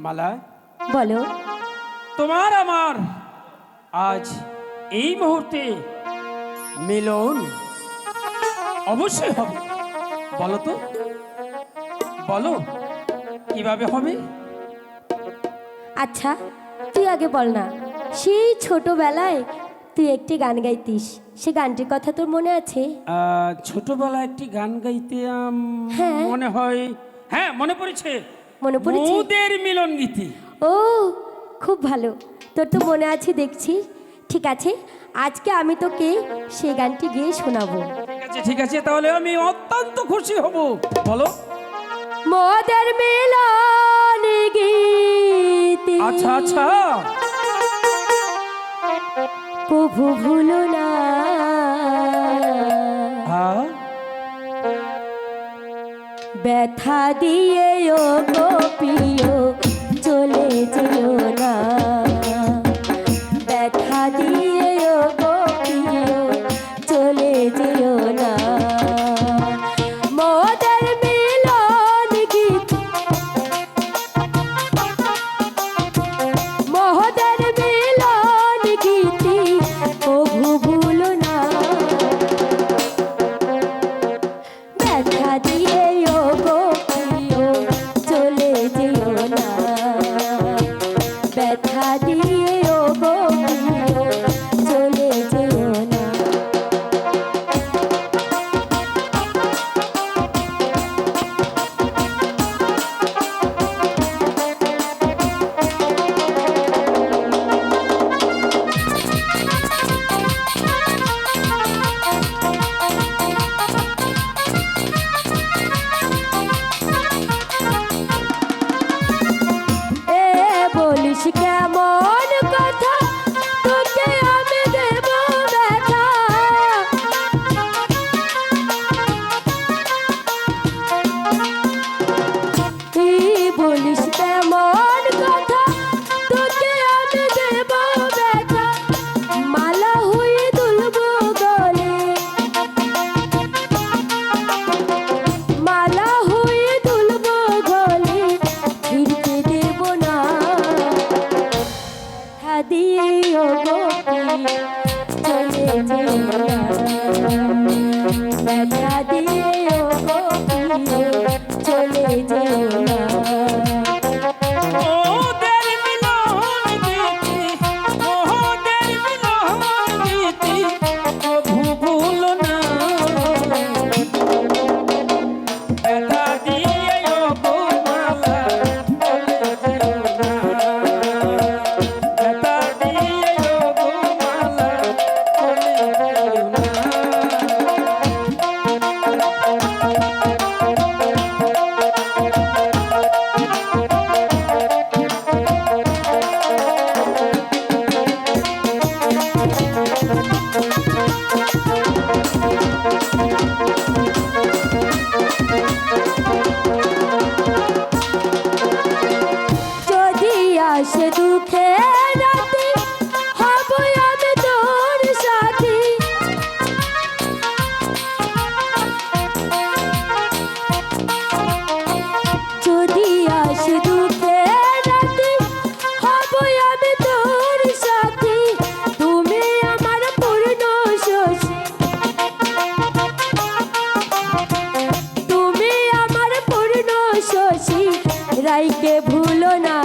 মালা, বলো। তোমার আমার আজ এই মুহূর্তে মিলন অবশ্যই হবে। বলো তো, বলো কিভাবে হবে? আচ্ছা, তুই আগে বল না, সেই ছোটবেলায় তুই একটি গান গাইতিস, সে গানটির কথা তোর মনে আছে? ছোটবেলায় একটি গান গাইতে হ্যাঁ। মনে হয়, হ্যাঁ মনে পড়েছে, মনে পড়েছে? মোদের মিলন গীতি। ও, খুব ভালো, তোর তো মনে আছে দেখছি। ঠিক আছে, আজকে আমি তোকে সেই গানটি গেয়ে শোনাবো। ঠিক আছে, ঠিক আছে, তাহলে আমি অত্যন্ত খুশি হব। বলো। মোদের মিলন গীতি, আচ্ছা আচ্ছা, কভু ভুলো না, হ্যাঁ ব্যথা দিয়ে ও গো প্রিয় চলে যেও না, ব্যথা দিয়ে ও গো প্রিয় চলে যেও না। মোদের মিলন গীত, মোদের মিলন গীতি কভু ভুলো না, ব্যথা দিয়ে ও গো প্রিয় চলে যেও না, ব্যথা দিয়ে ও গো প্রিয় চলে যেও না। এ বলিস কেমন কথা, তোকে আমি দেব ব্যথা, তুই বলিস কেমন কথা, তোকে আমি দেব ব্যথা, মালা হয়ে দুলবো গলে, মালা হয়ে দুলবো গলে, ফিরতে দেব না, ব্যথা দিয়ে ও গো প্রিয় চলে যেও না, ব্যথা দিয়ে ও গো প্রিয় চলে যেও না। মোদের মিলন গীতি, মোদের মিলন গীতি কভু ভুলো না, ব্যথা দিয়ে ও গো মালা চলে যেও না, ব্যথা দিয়ে ও গো মালা চলে যেও না। যদি আসে দুঃখে রাতে, হব আমি তোর সাথী, যদি আসে দুঃখে রাতে, হব আমি তোর সাথী, তুমি আমার পূর্ণ শশী, তুমি আমার পূর্ণ শশী, রাইকে ভুলো না,